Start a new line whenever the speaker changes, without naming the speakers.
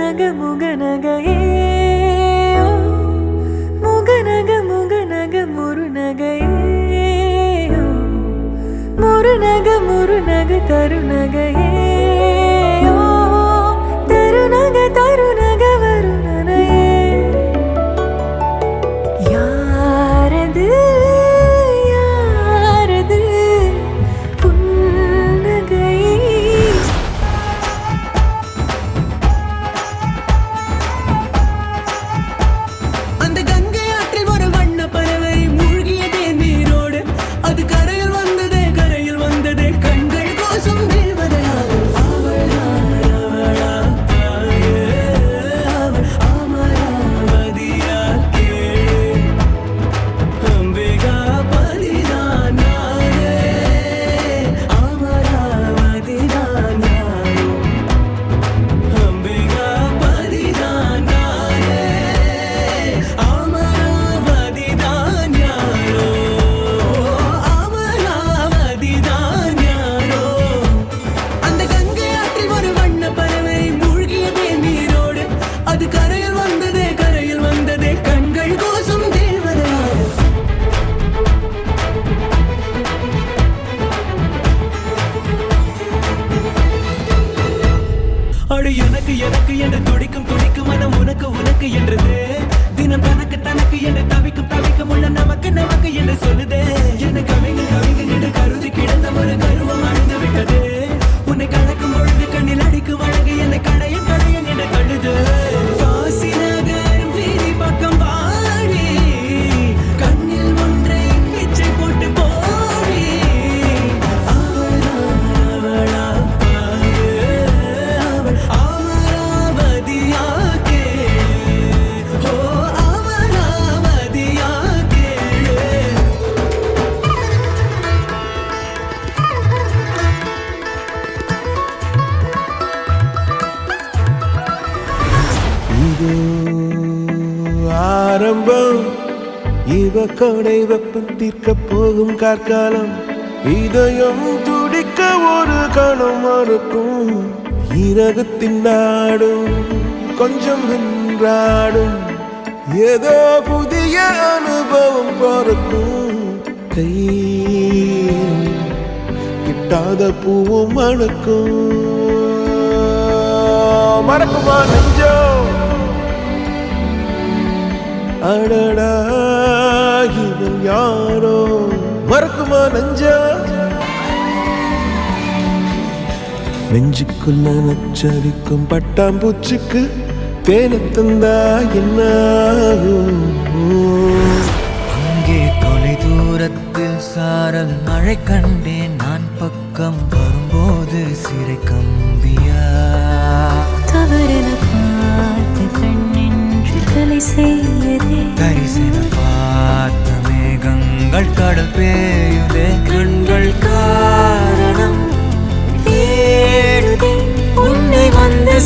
முகநகையே முகநக முகநக முருநகையே முருநக தருநகையே தருநக தருநக வருணனையே யாரது யாரது புன்னகை
அந்த கங்கை ஆற்றில் ஒரு வண்ண பறவை மூழ்கியதே நீரோடு அது கரையில் வந்ததே கண்கள் கோசம் வீழ்வதையா அவள் அவளா அவள் அமராவதியா அம்பிகா பதிதான் நானே அமராவதிதான் யாரோ அம்பிகா பதிதான் நானே அமராவதிதான் யாரோ அமராவதிதான் யாரோ அந்த கங்கை ஆற்றில் ஒரு வண்ண பறவை மூழ்கியதே நீரோடு அது கரையில் வந்ததே கண்கள் கோசம் தேவதையா அடு எனக்கு எனக்கு என்று துடிக்கும் மனம் உனக்கு என்றது தினம் தனக்கு என்று தவிக்கும் உள்ள நமக்கு என்று சொல்லுதே என்ன கவிங்க என்று கருதி கிடந்த ஒரு கருவம் அழிந்து விட்டது உன்னை கலக்கும் பொழுது கண்ணில் அடிக்கும் அழகு என்னை கடையன் என்று தள்ளுது காசி நகர் வீதி பக்கம் வாடி கண்ணில் ஒன்றை பிச்சை போட்டு போடி அவளா அவள் அமராவதியாக்கே ஓ அமராவதியாக்கே
இது ஆரம்பம் இவ கொடை வெப்பம் தீர்க்க போகும் கார்காலம் இதயம் துடிக்க ஒரு கணம் மறுக்கும் இரகத்தின் நாடும் கொஞ்சம் நின்றாடும் ஏதோ புதிய அனுபவம் பிறக்கும் கை கிட்டாத பூவும் மணக்கும் மறக்குமா நெஞ்சோ அடடா இவன் யாரோ மறக்குமா நெஞ்சோ நெஞ்சுக்குள்ள நச்சரிக்கும் பட்டாம்பூச்சிக்கு தேனை தந்தா என்ன
அங்கே தொலை தூரத்தில் சாரல் மழை கண்டேன் நான் பக்கம் வரும்போது சிறை கம்பியா
தவறென பார்த்து கண்ணின்று கலை செய்யதே
தரிசன பார்த்த மேகங்கள் கடல் பேயுதே கண்கள் காரணம் தேடுதே உன்னை வந்து